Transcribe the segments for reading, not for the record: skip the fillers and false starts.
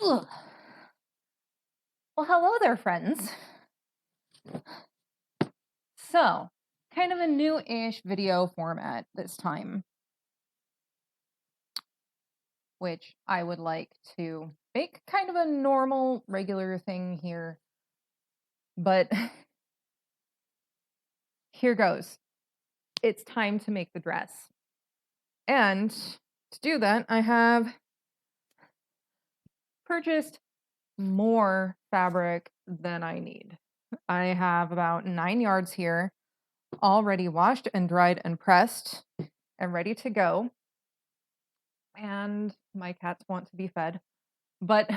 Ugh. Well, hello there, friends. So, kind of a new-ish video format this time, which I would like to make kind of a normal, regular thing here. But here goes. It's time to make the dress. And to do that, I have purchased more fabric than I need. I have about 9 yards here, already washed and dried and pressed and ready to go. And my cats want to be fed. But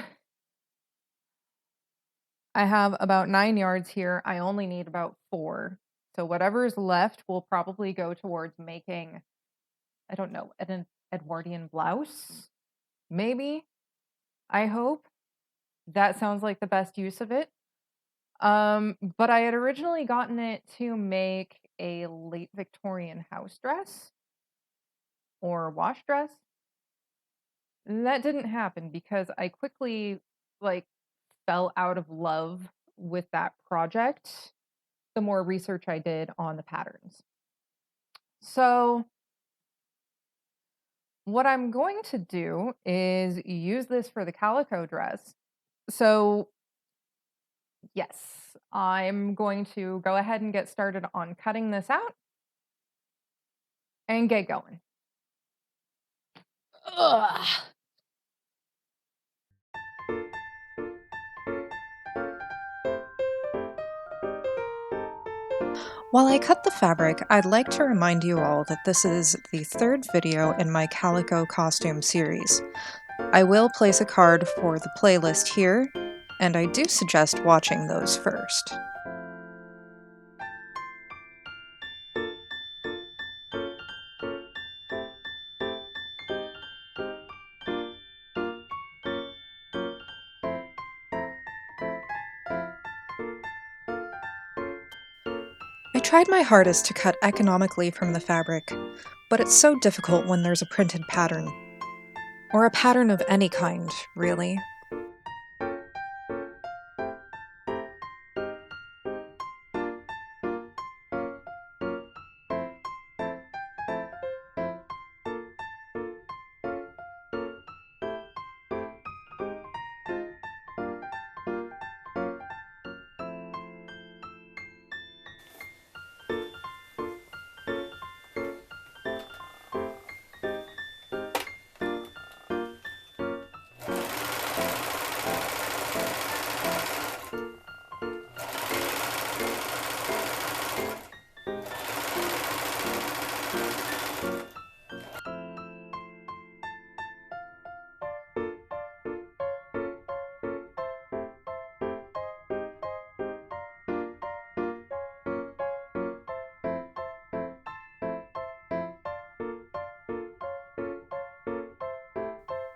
I have about 9 yards here. I only need about 4. So whatever's left will probably go towards making, I don't know, an Edwardian blouse, maybe. I hope. That sounds like the best use of it. But I had originally gotten it to make a late Victorian house dress or wash dress. That didn't happen because I quickly, like, fell out of love with that project the more research I did on the patterns. So what I'm going to do is use this for the calico dress. So yes, I'm going to go ahead and get started on cutting this out and get going. Ugh. While I cut the fabric, I'd like to remind you all that this is the third video in my Calico costume series. I will place a card for the playlist here, and I do suggest watching those first. I tried my hardest to cut economically from the fabric, but it's so difficult when there's a printed pattern. Or a pattern of any kind, really.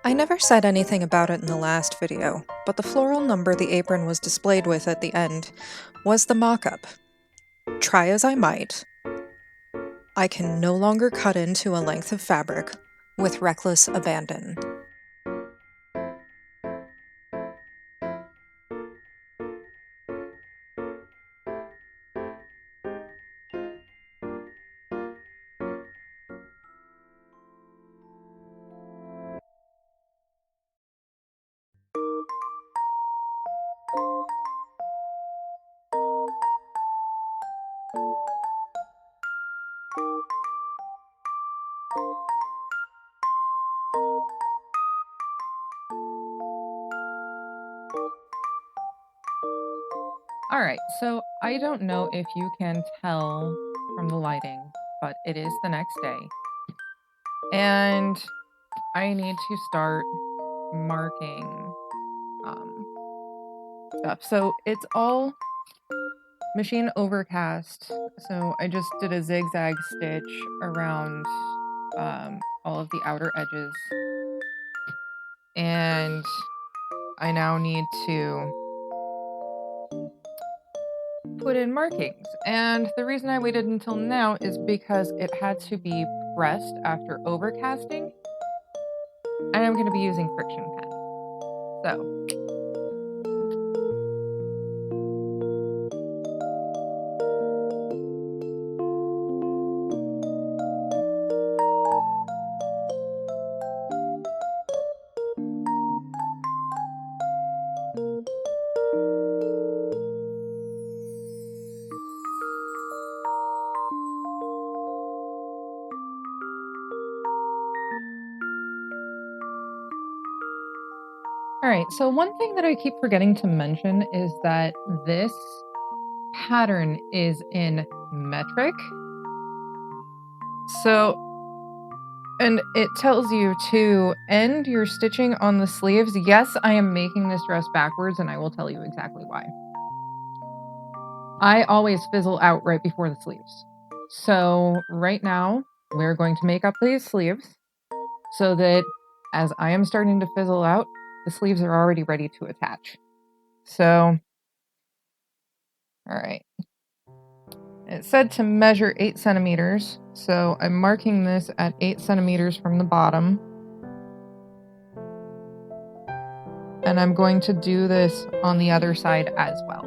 I never said anything about it in the last video, but the floral number the apron was displayed with at the end was the mock-up. Try as I might, I can no longer cut into a length of fabric with reckless abandon. All right, so I don't know if you can tell from the lighting, but it is the next day. And I need to start marking stuff. So it's all machine overcast. So I just did a zigzag stitch around all of the outer edges. And I now need to put in markings. And the reason I waited until now is because it had to be pressed after overcasting. And I'm going to be using friction pen. So all right, so one thing that I keep forgetting to mention is that this pattern is in metric. So, and it tells you to end your stitching on the sleeves. Yes, I am making this dress backwards, and I will tell you exactly why. I always fizzle out right before the sleeves. So right now, we're going to make up these sleeves so that as I am starting to fizzle out, the sleeves are already ready to attach. So, all right. It said to measure 8 centimeters. So I'm marking this at 8 centimeters from the bottom. And I'm going to do this on the other side as well.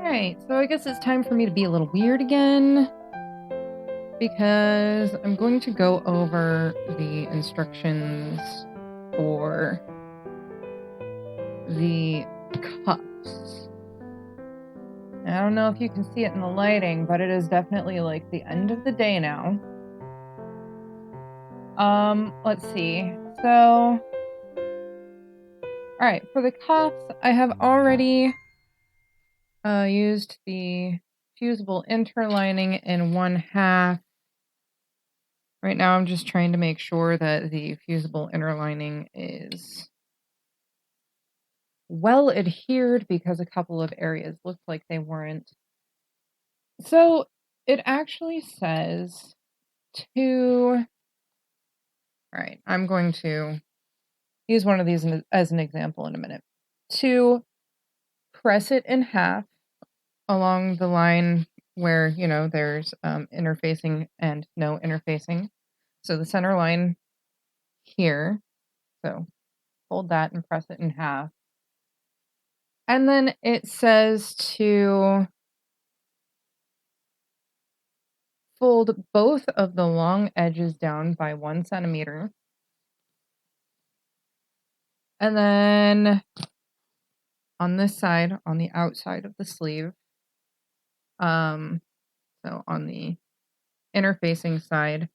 Alright, so I guess it's time for me to be a little weird again, because I'm going to go over the instructions for the cuffs. I don't know if you can see it in the lighting, but it is definitely like the end of the day now. Let's see. So, alright, for the cuffs, I have already used the fusible interlining in 1/2. Right now, I'm just trying to make sure that the fusible interlining is well adhered because a couple of areas looked like they weren't. So it actually says to, all right, I'm going to use one of these as an example in a minute. To press it in half along the line where, there's interfacing and no interfacing. So the center line here. So fold that and press it in half. And then it says to fold both of the long edges down by 1 centimeter. And then on this side, on the outside of the sleeve, so on the interfacing side,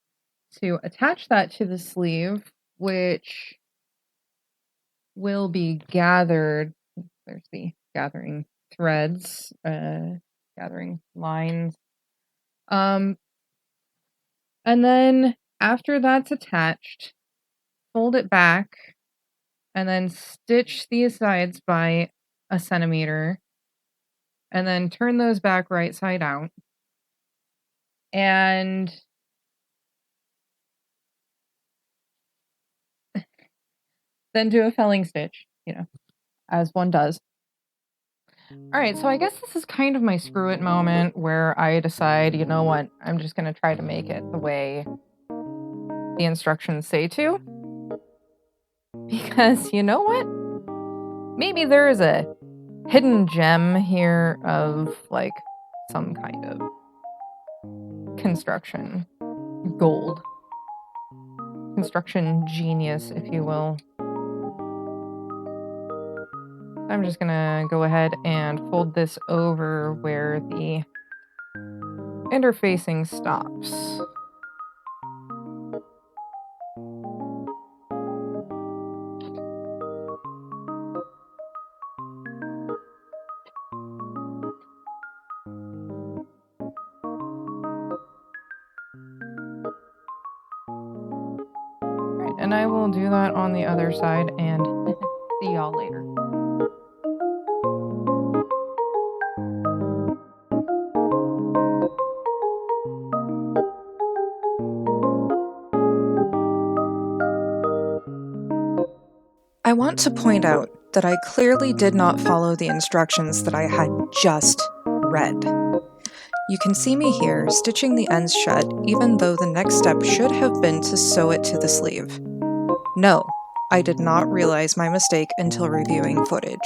to attach that to the sleeve, which will be gathered. There's the gathering threads, gathering lines. And then after that's attached, fold it back and then stitch these sides by a centimeter, and then turn those back right side out. And then do a felling stitch, as one does. All right, so I guess this is kind of my screw it moment where I decide, you know what, I'm just going to try to make it the way the instructions say to. Because you know what? Maybe there is a hidden gem here of like some kind of construction gold. Construction genius, if you will. I'm just gonna go ahead and fold this over where the interfacing stops. Right, and I will do that on the other side and see y'all later. I want to point out that I clearly did not follow the instructions that I had just read. You can see me here stitching the ends shut, even though the next step should have been to sew it to the sleeve. No, I did not realize my mistake until reviewing footage.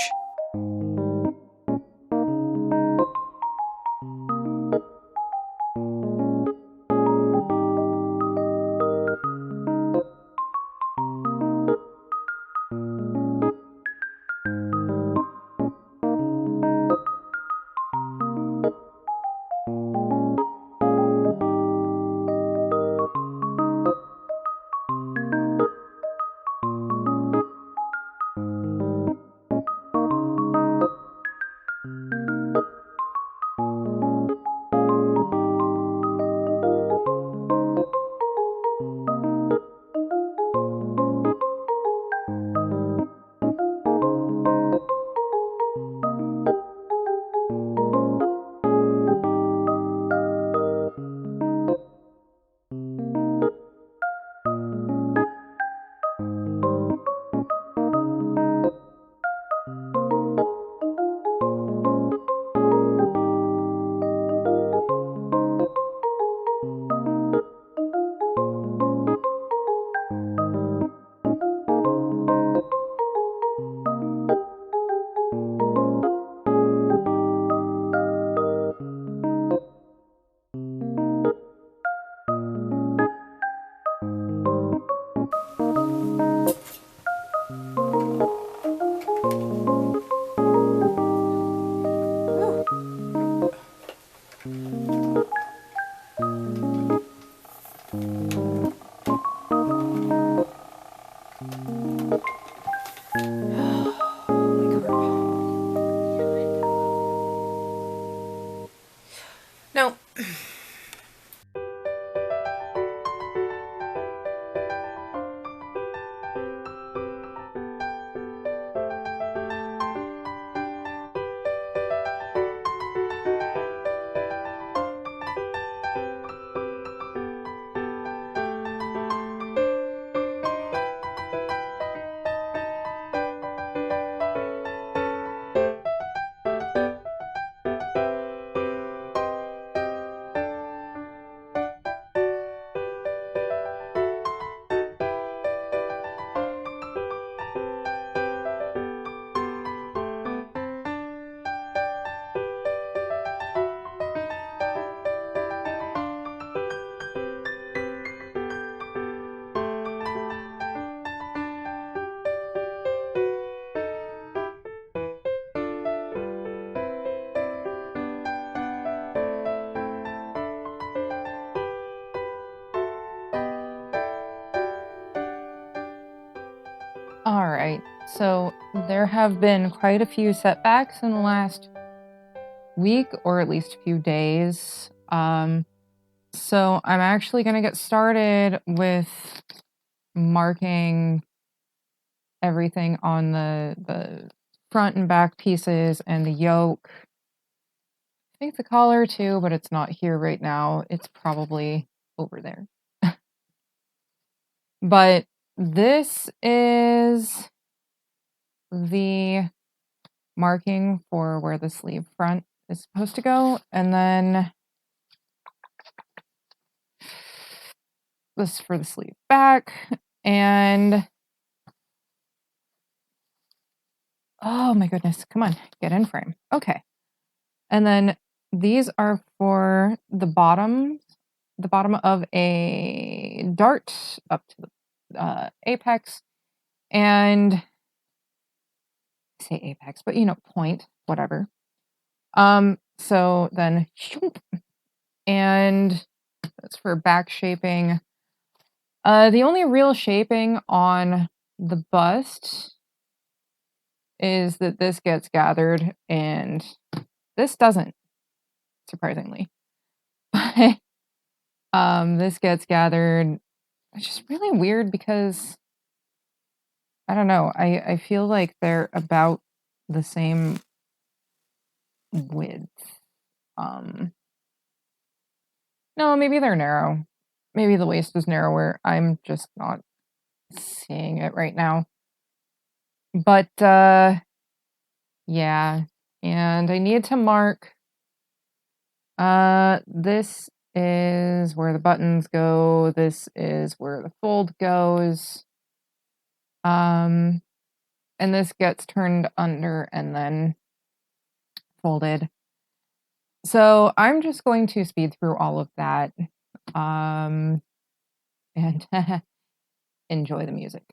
No. All right, so there have been quite a few setbacks in the last week, or at least a few days. So I'm actually going to get started with marking everything on the front and back pieces and the yoke. I think the collar too, but it's not here right now. It's probably over there. But this is the marking for where the sleeve front is supposed to go, and then this for the sleeve back, and oh my goodness, come on, get in frame. Okay. And then these are for the bottom of a dart up to the apex, and I say apex, but you know, point, whatever. So then, and that's for back shaping. The only real shaping on the bust is that this gets gathered and this doesn't, surprisingly. But this gets gathered, which is really weird because I don't know. I feel like they're about the same width. Um, no, maybe they're narrow. Maybe the waist is narrower. I'm just not seeing it right now. But yeah, and I need to mark. This is where the buttons go. This is where the fold goes. And this gets turned under and then folded. So I'm just going to speed through all of that, and enjoy the music.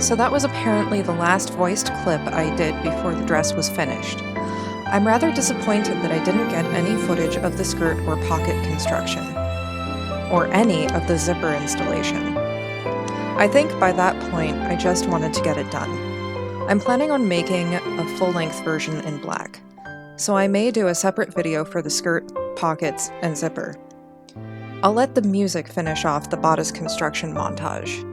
So that was apparently the last voiced clip I did before the dress was finished. I'm rather disappointed that I didn't get any footage of the skirt or pocket construction, or any of the zipper installation. I think by that point, I just wanted to get it done. I'm planning on making a full-length version in black, so I may do a separate video for the skirt, pockets, and zipper. I'll let the music finish off the bodice construction montage.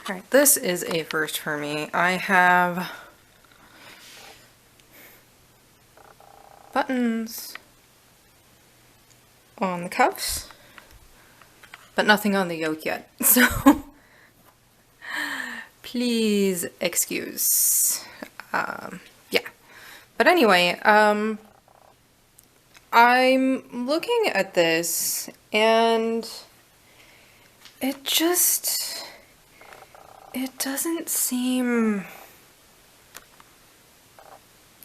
Alright, this is a first for me. I have buttons on the cuffs, but nothing on the yoke yet, so please excuse. Yeah. But anyway, I'm looking at this and it doesn't seem,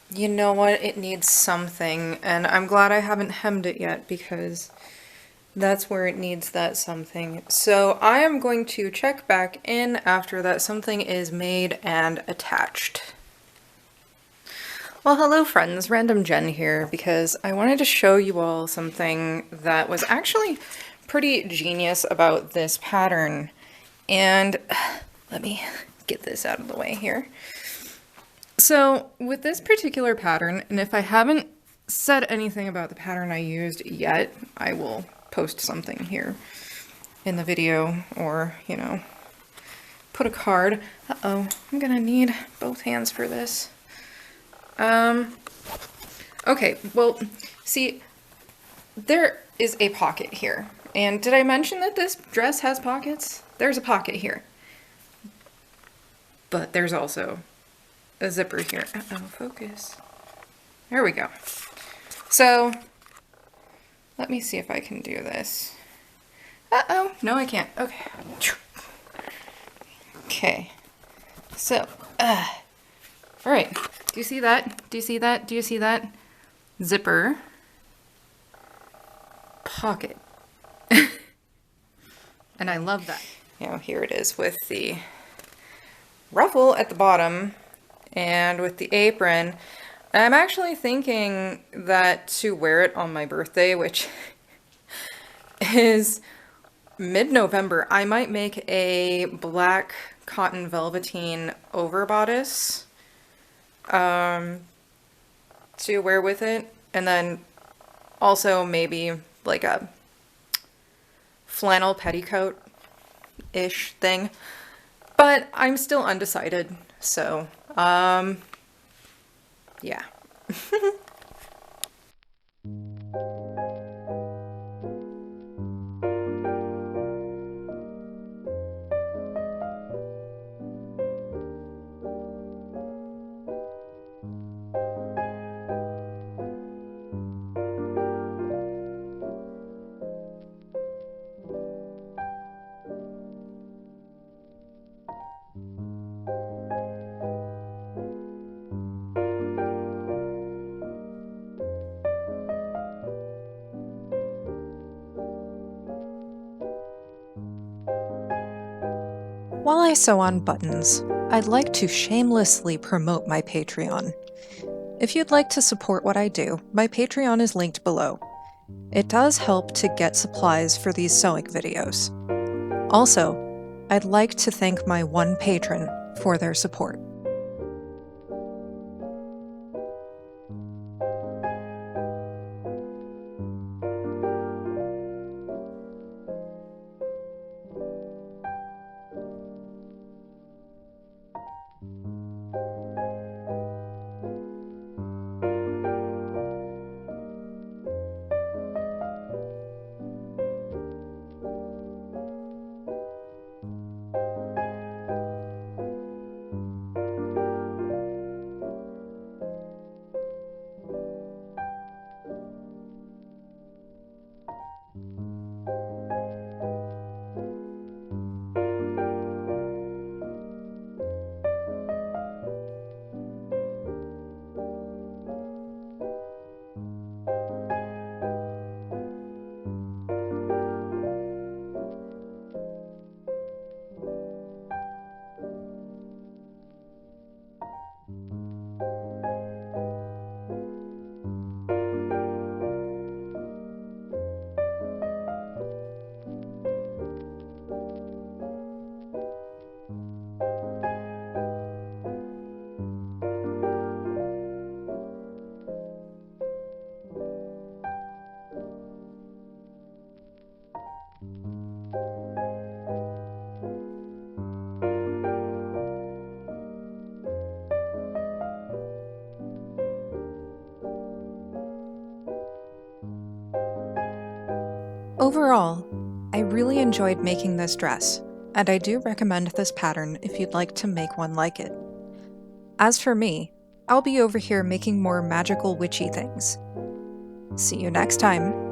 you know what, it needs something, and I'm glad I haven't hemmed it yet because that's where it needs that something. So I am going to check back in after that something is made and attached. Well, hello friends, Random Jen here, because I wanted to show you all something that was actually pretty genius about this pattern. And let me get this out of the way here. So with this particular pattern, and if I haven't said anything about the pattern I used yet, I will post something here in the video, or, you know, put a card. Uh-oh, I'm gonna need both hands for this. Okay, well, see, there is a pocket here. And did I mention that this dress has pockets? There's a pocket here. But there's also a zipper here. Uh-oh, focus. There we go. So, let me see if I can do this. Uh-oh, no I can't. Okay. Okay. So, alright. Do you see that? Do you see that? Do you see that? Zipper. Pocket. And I love that. You know, here it is with the ruffle at the bottom and with the apron. I'm actually thinking that to wear it on my birthday, which is mid-November, I might make a black cotton velveteen over bodice to wear with it, and then also maybe like a flannel petticoat-ish thing. But I'm still undecided, so yeah. While I sew on buttons, I'd like to shamelessly promote my Patreon. If you'd like to support what I do, my Patreon is linked below. It does help to get supplies for these sewing videos. Also, I'd like to thank my one patron for their support. Overall, I really enjoyed making this dress, and I do recommend this pattern if you'd like to make one like it. As for me, I'll be over here making more magical witchy things. See you next time!